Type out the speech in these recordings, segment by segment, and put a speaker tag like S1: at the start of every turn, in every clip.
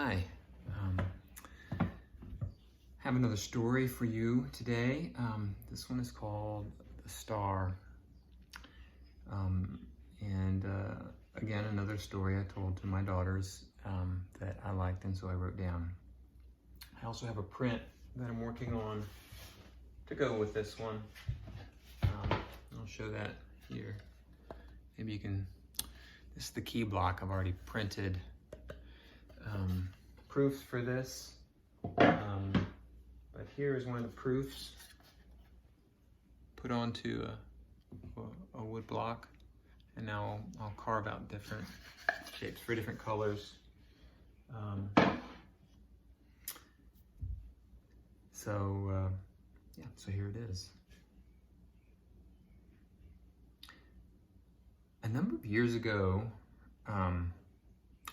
S1: Hi. Um, have another story for you today. This one is called The Star. Um, and again, another story I told to my daughters that I liked, and so I wrote down. I also have a print that I'm working on to go with this one. I'll show that here. Maybe you can, this is the key block. I've already printed proofs for this. But here is one of the proofs put onto a wood block, and now I'll carve out different shapes for different colors. So here it is. A number of years ago,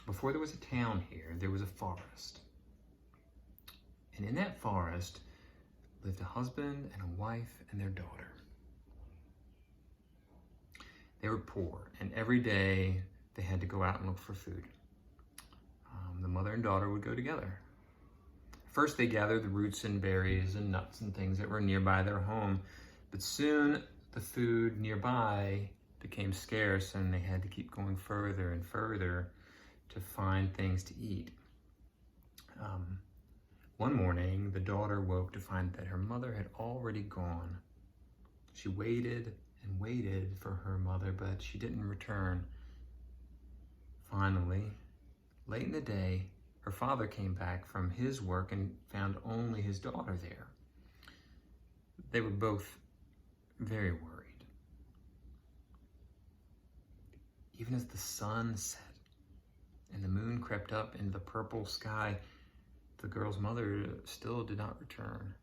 S1: before there was a town here, there was a forest. And in that forest lived a husband and a wife and their daughter. They were poor, and every day they had to go out and look for food. The mother and daughter would go together. First, they gathered the roots and berries and nuts and things that were nearby their home, but soon the food nearby became scarce, and they had to keep going further and further to find things to eat. One morning, the daughter woke to find that her mother had already gone. She waited and waited for her mother, but she didn't return. Finally, late in the day, her father came back from his work and found only his daughter there. They were both very worried. Even as the sun set and the moon crept up into the purple sky, the girl's mother still did not return.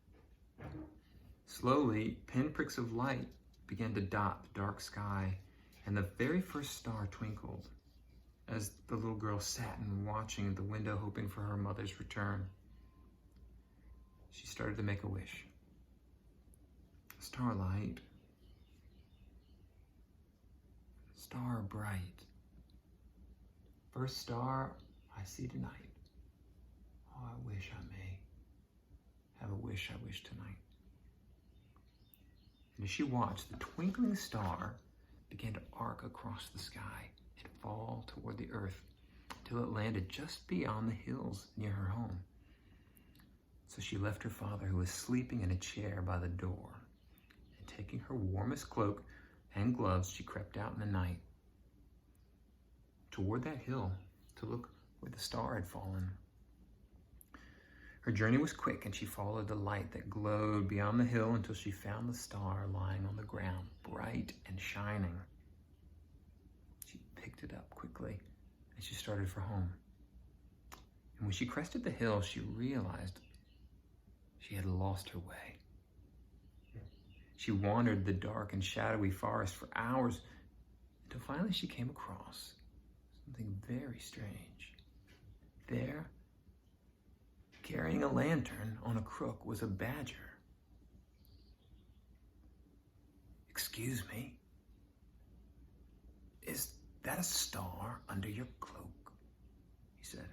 S1: Slowly, pinpricks of light began to dot the dark sky, and the very first star twinkled as the little girl sat and watching at the window, hoping for her mother's return. She started to make a wish. Starlight, star bright, first star I see tonight. Oh, I wish I may have a wish I wish tonight. And as she watched, the twinkling star began to arc across the sky and fall toward the earth till it landed just beyond the hills near her home. So she left her father, who was sleeping in a chair by the door, and taking her warmest cloak and gloves, she crept out in the night toward that hill to look where the star had fallen. Her journey was quick, and she followed the light that glowed beyond the hill until she found the star lying on the ground, bright and shining. She picked it up quickly, and she started for home. And when she crested the hill, she realized she had lost her way. She wandered the dark and shadowy forest for hours until finally she came across something very strange. There, carrying a lantern on a crook, was a badger. "Excuse me, is that a star under your cloak?" he said.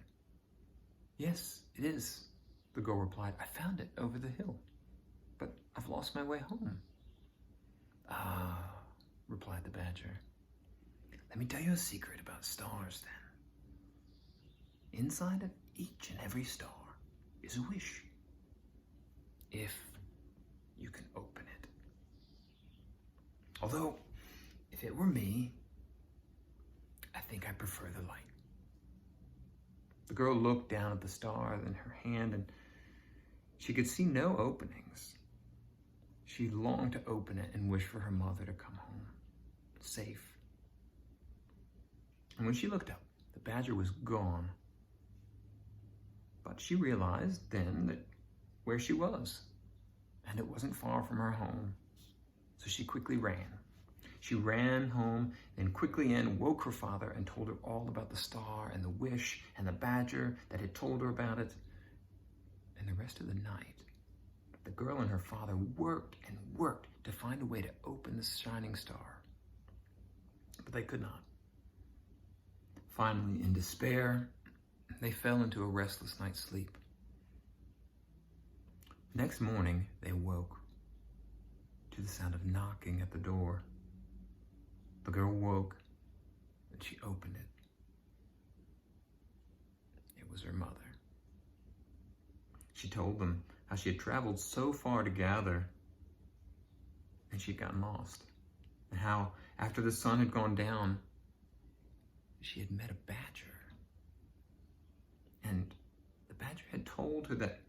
S1: "Yes, it is," the girl replied. "I found it over the hill, but I've lost my way home." "Ah," replied the badger. "Let me tell you a secret about stars then. Inside of each and every star is a wish, if you can open it. Although, if it were me, I think I prefer the light." The girl looked down at the star in her hand, and she could see no openings. She longed to open it and wish for her mother to come home, safe. And when she looked up, the badger was gone. But she realized then that where she was, and it wasn't far from her home. So she quickly ran. She ran home and quickly woke her father and told her all about the star and the wish and the badger that had told her about it. And the rest of the night, the girl and her father worked and worked to find a way to open the shining star. But they could not. Finally, in despair, They fell into a restless night's sleep. Next morning, they woke to the sound of knocking at the door. The girl woke, and she opened it. It was her mother. She told them how she had traveled so far to gather, and she'd gotten lost, and how, after the sun had gone down, she had met a badger. And the badger had told her that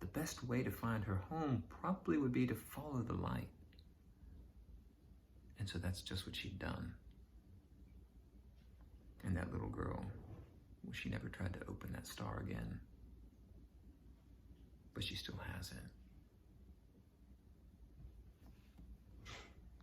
S1: the best way to find her home probably would be to follow the light. And so that's just what she'd done. And that little girl, well, she never tried to open that star again. But she still has it.